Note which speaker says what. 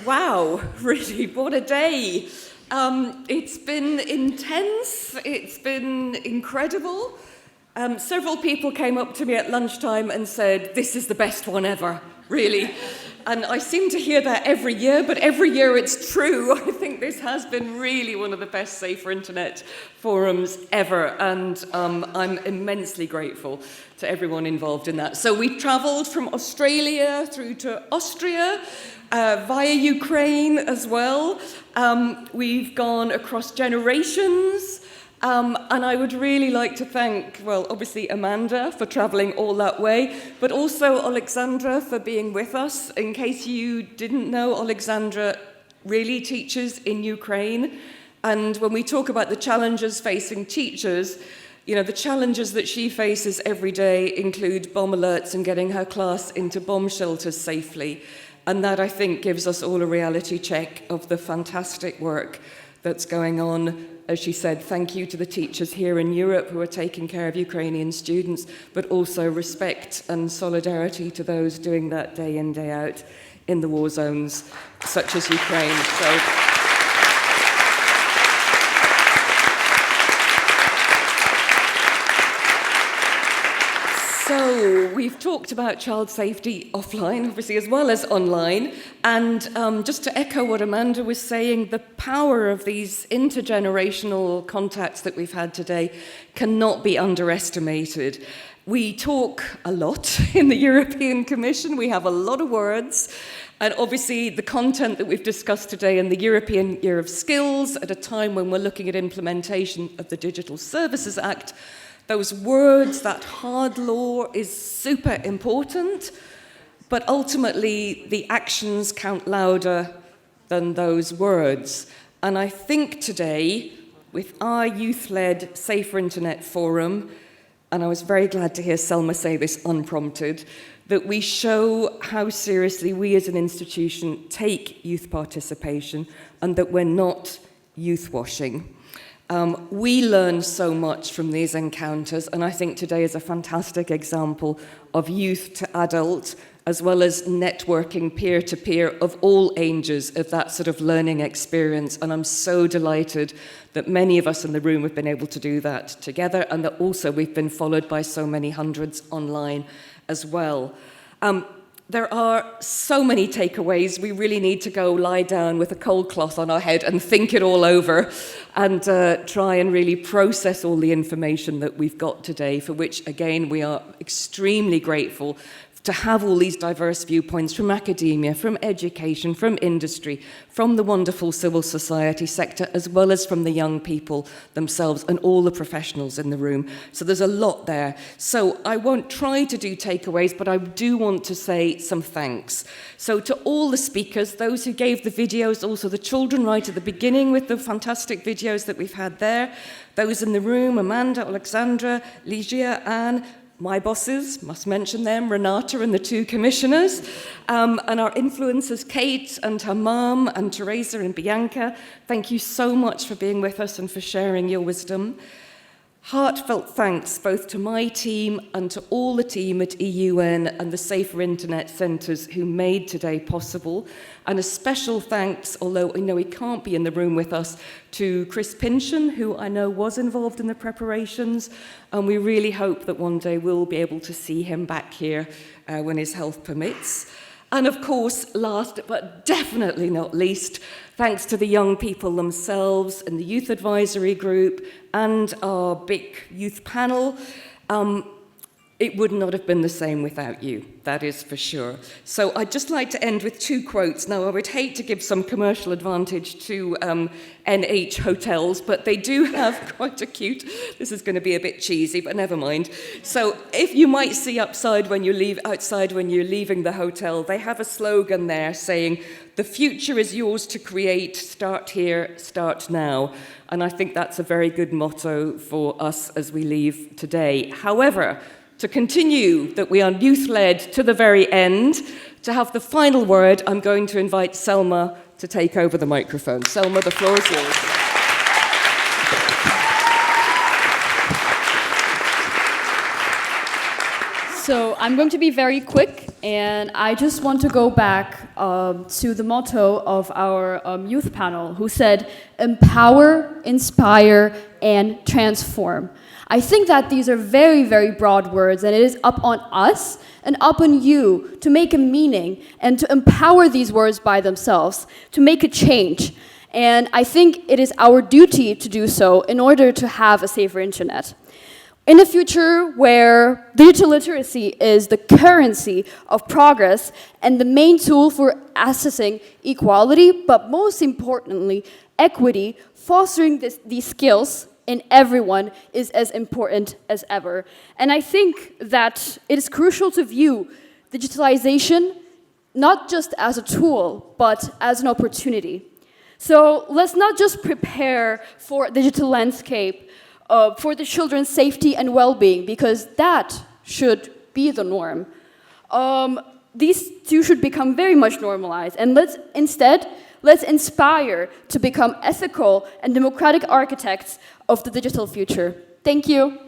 Speaker 1: Wow, really, what a day. It's been intense, it's been incredible. Several people came up to me at lunchtime and said, this is the best one ever, really. And I seem to hear that every year, but every year it's true. I think this has been really one of the best Safer Internet forums ever, and I'm immensely grateful to everyone involved in that. So we travelled from Australia through to Austria, via Ukraine as well. We've gone across generations. And I would really like to thank, well, obviously Amanda for travelling all that way, but also Alexandra for being with us. In case you didn't know, Alexandra really teaches in Ukraine. And when we talk about the challenges facing teachers, you know, the challenges that she faces every day include bomb alerts and getting her class into bomb shelters safely. And that, I think, gives us all a reality check of the fantastic work that's going on. As she said, thank you to the teachers here in Europe who are taking care of Ukrainian students, but also respect and solidarity to those doing that day in, day out in the war zones, such as Ukraine. So we've talked about child safety offline, obviously, as well as online. And just to echo what Amanda was saying, the power of these intergenerational contacts that we've had today cannot be underestimated. We talk a lot in the European Commission. We have a lot of words. And obviously, the content that we've discussed today in the European Year of Skills, at a time when we're looking at implementation of the Digital Services Act, those words, that hard law is super important, but ultimately the actions count louder than those words. And I think today, with our youth-led Safer Internet Forum, and I was very glad to hear Selma say this unprompted, that we show how seriously we as an institution take youth participation and that we're not youth washing. We learn so much from these encounters, and I think today is a fantastic example of youth to adult, as well as networking peer-to-peer of all ages of that sort of learning experience. And I'm so delighted that many of us in the room have been able to do that together, and that also we've been followed by so many hundreds online as well. There are so many takeaways. We really need to go lie down with a cold cloth on our head and think it all over and try and really process all the information that we've got today, for which, again, we are extremely grateful to have all these diverse viewpoints from academia, from education, from industry, from the wonderful civil society sector, as well as from the young people themselves and all the professionals in the room. So there's a lot there. So I won't try to do takeaways, but I do want to say some thanks. So to all the speakers, those who gave the videos, also the children right at the beginning with the fantastic videos that we've had there, those in the room, Amanda, Alexandra, Ligia, Anne, my bosses, must mention them, Renata and the two commissioners, and our influencers, Kate and her mum, and Teresa and Bianca. Thank you so much for being with us and for sharing your wisdom. Heartfelt thanks both to my team and to all the team at EUN and the Safer Internet Centres who made today possible. And a special thanks, although I know he can't be in the room with us, to Chris Pynchon, who I know was involved in the preparations. And we really hope that one day we'll be able to see him back here when his health permits. And of course, last but definitely not least, thanks to the young people themselves and the Youth Advisory Group and our big youth panel. It would not have been the same without you, that is for sure. So I'd just like to end with two quotes. Now, I would hate to give some commercial advantage to NH hotels, but they do have quite a cute, this is going to be a bit cheesy, but never mind. So if you might see outside when you're leaving the hotel, they have a slogan there saying, "The future is yours to create, start here, start now." And I think that's a very good motto for us as we leave today. However, to continue that we are youth-led to the very end, to have the final word, I'm going to invite Selma to take over the microphone. Selma, the floor is yours.
Speaker 2: So I'm going to be very quick. And I just want to go back to the motto of our youth panel, who said, empower, inspire, and transform. I think that these are very, very broad words, and it is up on us and up on you to make a meaning and to empower these words by themselves, to make a change. And I think it is our duty to do so in order to have a safer internet. In a future where digital literacy is the currency of progress and the main tool for assessing equality, but most importantly, equity, fostering these skills in everyone is as important as ever. And I think that it is crucial to view digitalization not just as a tool, but as an opportunity. So let's not just prepare for a digital landscape for the children's safety and well-being, because that should be the norm. These two should become very much normalized, and let's inspire to become ethical and democratic architects of the digital future. Thank you.